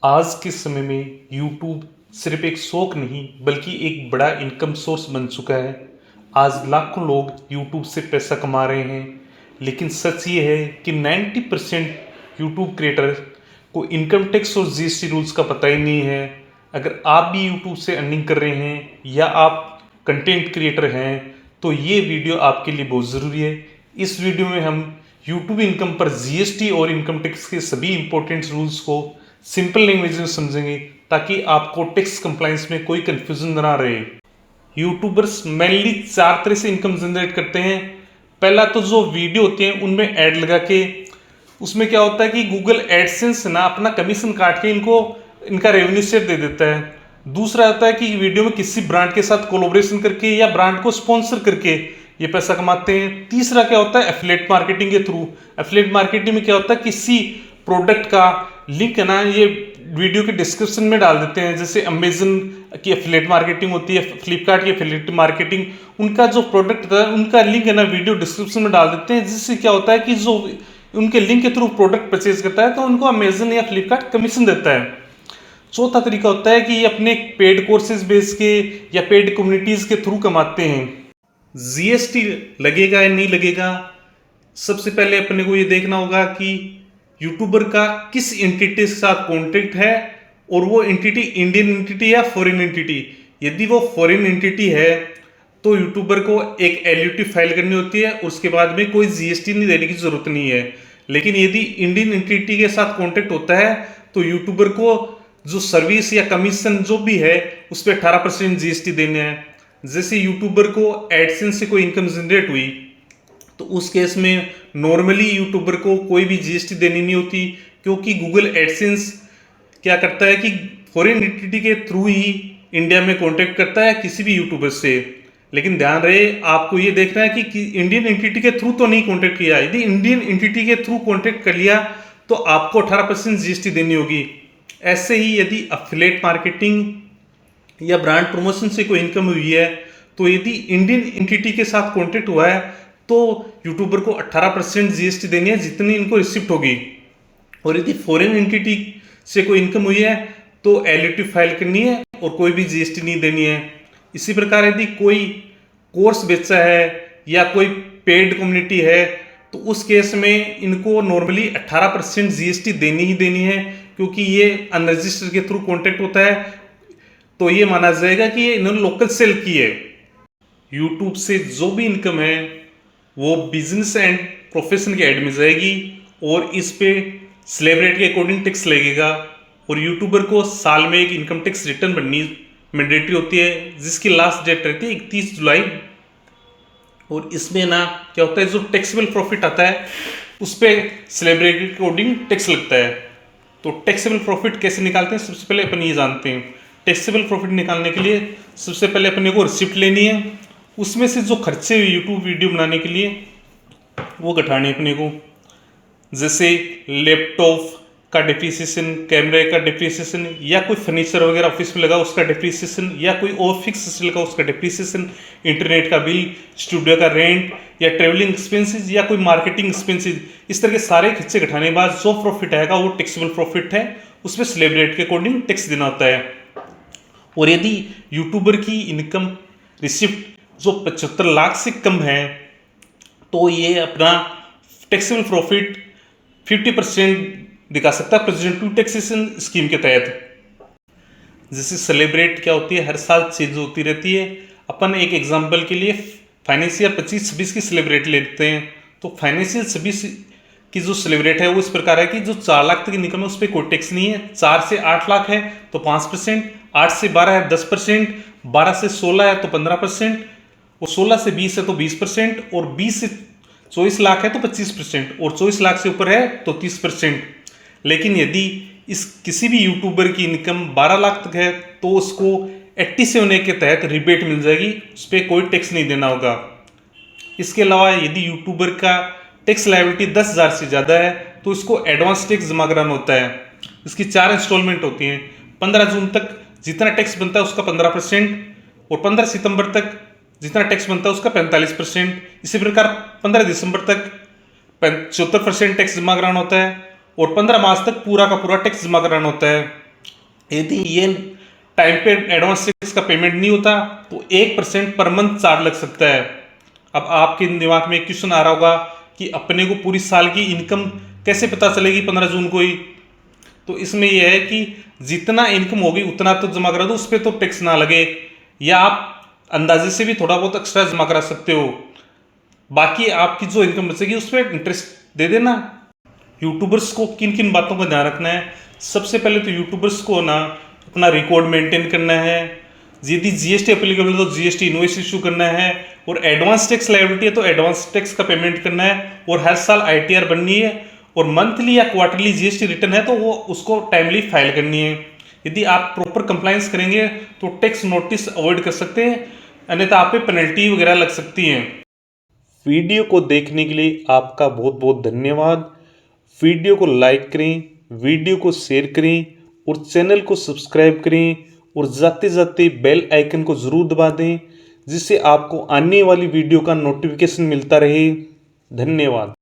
आज के समय में यूट्यूब सिर्फ एक शौक नहीं बल्कि एक बड़ा इनकम सोर्स बन चुका है। आज लाखों लोग यूट्यूब से पैसा कमा रहे हैं, लेकिन सच ये है कि 90% यूट्यूब क्रिएटर को इनकम टैक्स और जीएसटी रूल्स का पता ही नहीं है। अगर आप भी यूट्यूब से अर्निंग कर रहे हैं या आप कंटेंट क्रिएटर हैं तो ये वीडियो आपके लिए बहुत ज़रूरी है। इस वीडियो में हम यूट्यूब इनकम पर जीएसटी और इनकम टैक्स के सभी इंपॉर्टेंट रूल्स को सिंपल लैंग्वेज में समझेंगे ताकि आपको टैक्स कंप्लायंस में कोई कंफ्यूजन ना रहे। यूट्यूबर्स मेनली 4 तरह से इनकम जनरेट करते हैं। पहला तो जो वीडियो होते हैं उनमें ऐड लगा के, उसमें क्या होता है कि गूगल एडसेंस ना अपना कमीशन काट के इनको इनका रेवेन्यू शेयर दे देता है। दूसरा होता है कि वीडियो में किसी ब्रांड के साथ कोलैबोरेशन करके या ब्रांड को स्पॉन्सर करके ये पैसा कमाते हैं। तीसरा क्या होता है, एफिलिएट मार्केटिंग के थ्रू। एफिलिएट मार्केटिंग में क्या होता है, किसी प्रोडक्ट का लिंक है ना ये वीडियो के डिस्क्रिप्शन में डाल देते हैं। जैसे अमेजन की एफिलिएट मार्केटिंग होती है, फ्लिपकार्ट की एफिलिएट मार्केटिंग, उनका जो प्रोडक्ट था उनका लिंक है ना वीडियो डिस्क्रिप्शन में डाल देते हैं, जिससे क्या होता है कि जो उनके लिंक के थ्रू प्रोडक्ट परचेज करता है तो उनको अमेजन या फ्लिपकार्ट कमीशन देता है। चौथा तरीका होता है कि ये अपने पेड कोर्सेज बेस के या पेड कम्युनिटीज के थ्रू कमाते हैं। जीएसटी लगेगा या नहीं लगेगा, सबसे पहले अपने को ये देखना होगा कि यूट्यूबर का किस एंटिटी के साथ कॉन्ट्रैक्ट है और वो एंटिटी इंडियन एंटिटी या फॉरेन एंटिटी। यदि वो फॉरेन एंटिटी है तो यूट्यूबर को एक एलयूटी फाइल करनी होती है, उसके बाद में कोई जीएसटी नहीं देने की जरूरत नहीं है। लेकिन यदि इंडियन एंटिटी के साथ कॉन्ट्रैक्ट होता है तो यूट्यूबर को जो सर्विस या कमीशन जो भी है उस पर 18% जीएसटी देने हैं। जैसे यूट्यूबर को एडसेंस से कोई इनकम जनरेट हुई तो उस केस में नॉर्मली यूट्यूबर को कोई भी जीएसटी देनी नहीं होती, क्योंकि गूगल एडसेंस क्या करता है कि फॉरेन एंटिटी के थ्रू ही इंडिया में कॉन्टेक्ट करता है किसी भी यूट्यूबर से। लेकिन ध्यान रहे, आपको ये देखना है कि इंडियन एंटिटी के थ्रू तो नहीं कॉन्टेक्ट किया। यदि इंडियन एंटिटी के थ्रू कॉन्टेक्ट कर लिया तो आपको 18% जीएसटी देनी होगी। ऐसे ही यदि एफिलिएट मार्केटिंग या ब्रांड प्रमोशन से कोई इनकम हुई है तो यदि इंडियन एंटिटी के साथ कॉन्टेक्ट हुआ है तो यूट्यूबर को 18% जीएसटी देनी है जितनी इनको रिसिप्ट होगी। और यदि फॉरेन एंटिटी से कोई इनकम हुई है तो एलयूटी फाइल करनी है और कोई भी जीएसटी नहीं देनी है। इसी प्रकार यदि कोई कोर्स बेचा है या कोई पेड कम्युनिटी है तो उस केस में इनको नॉर्मली 18% जीएसटी देनी ही देनी है, क्योंकि ये अनरजिस्टर्ड के थ्रू कॉन्टेक्ट होता है तो ये माना जाएगा कि ये इन्होंने लोकल सेल की है। यूट्यूब से जो भी इनकम है वो बिजनेस एंड प्रोफेशन के ऐड में जाएगी और इस पे स्लैब रेट के अकॉर्डिंग टैक्स लगेगा। और यूट्यूबर को साल में एक इनकम टैक्स रिटर्न भरनी मैंडेटरी होती है, जिसकी लास्ट डेट रहती है 31 जुलाई। और इसमें ना क्या होता है, जो टैक्सेबल प्रॉफिट आता है उस पर स्लैब रेट के अकॉर्डिंग टैक्स लगता है। तो टैक्सेबल प्रॉफिट कैसे निकालते हैं, सबसे पहले अपन ये जानते हैं। टैक्सेबल प्रॉफिट निकालने के लिए सबसे पहले अपने को रिसिप्ट लेनी है, उसमें से जो खर्चे हुए यूट्यूब वीडियो बनाने के लिए वो घटाने अपने को। जैसे लैपटॉप का डिप्रीसिएशन, कैमरे का डिप्रीसिएशन, या कोई फर्नीचर वगैरह ऑफिस में लगा उसका डिप्रीसिएशन, या कोई और फिक्स लगा उसका डिप्रीसिएशन, इंटरनेट का बिल, स्टूडियो का रेंट, या ट्रेवलिंग एक्सपेंसेस, या कोई मार्केटिंग एक्सपेंसेस। इस तरह के सारे खर्चे घटाने के बाद जो प्रॉफिट आएगा वो टैक्सेबल प्रॉफिट है, उस पर स्लैब रेट के अकॉर्डिंग टैक्स देना होता है। और यदि यूट्यूबर की इनकम रिसिप्ट जो 75 लाख से कम है तो ये अपना टैक्सेबल प्रॉफिट 50% दिखा सकता है प्रेसिडेंट टू टैक्सेशन स्कीम के तहत। जैसे सेलिब्रेट क्या होती है, हर साल चेंज होती रहती है। अपन एक एग्जांपल के लिए फाइनेंशियल 25-26 की सेलिब्रेट लेते हैं तो फाइनेंशियल 26 की जो सेलिब्रेट है वो इस प्रकार है कि जो 4 लाख तक इनकम है उस पर कोई टैक्स नहीं है। 4 से 8 लाख है तो 5%, 8 से 12 है 10%, 12 से 16 है तो 15%, और 16 से 20 है तो 20%, और 20 से 24 लाख है तो 25%, और 24 लाख से ऊपर है तो 30%। लेकिन यदि इस किसी भी यूट्यूबर की इनकम 12 लाख तक है तो उसको 87 के तहत रिबेट मिल जाएगी, उस पर कोई टैक्स नहीं देना होगा। इसके अलावा यदि यूट्यूबर का टैक्स लायबिलिटी 10,000 से ज़्यादा है तो इसको एडवांस टैक्स जमा कराना होता है। इसकी 4 इंस्टॉलमेंट होती हैं। 15 जून तक जितना टैक्स बनता है उसका 15%, और 15 सितंबर तक जितना टैक्स बनता है उसका 45%। इसी प्रकार 15 दिसंबर तक 74% टैक्स जमा कराना होता है, और 15 मार्च तक पूरा का पूरा टैक्स जमा कराना होता है। यदि ये टाइम पे एडवांस टैक्स का पेमेंट नहीं होता तो 1% पर मंथ चार्ज लग सकता है। अब आपके दिमाग में एक क्वेश्चन आ रहा होगा कि अपने को पूरी साल की इनकम कैसे पता चलेगी 15 जून को ही। तो इसमें यह है कि जितना इनकम होगी उतना तो जमा करा दो, उस पर तो टैक्स ना लगे, या आप अंदाजे से भी थोड़ा बहुत एक्स्ट्रा जमा करा सकते हो। बाकी आपकी जो इनकम बचेगी उस पर इंटरेस्ट दे देना। यूट्यूबर्स को किन किन बातों का ध्यान रखना है? सबसे पहले तो यूट्यूबर्स को ना अपना रिकॉर्ड मेंटेन करना है। यदि जीएसटी एप्लीकेबल है तो जीएसटी इनवॉइस इशू करना है, और एडवांस टैक्स लायबिलिटी है तो एडवांस टैक्स का पेमेंट करना है, और हर साल आईटीआर बननी है, और मंथली या क्वार्टरली जीएसटी रिटर्न है तो वो उसको टाइमली फाइल करनी है। यदि आप प्रॉपर कंप्लायंस करेंगे तो टैक्स नोटिस अवॉइड कर सकते हैं, अन्यथा आप पे पेनल्टी वगैरह लग सकती है। वीडियो को देखने के लिए आपका बहुत बहुत धन्यवाद। वीडियो को लाइक करें, वीडियो को शेयर करें और चैनल को सब्सक्राइब करें, और जाते जाते बेल आइकन को ज़रूर दबा दें जिससे आपको आने वाली वीडियो का नोटिफिकेशन मिलता रहे। धन्यवाद।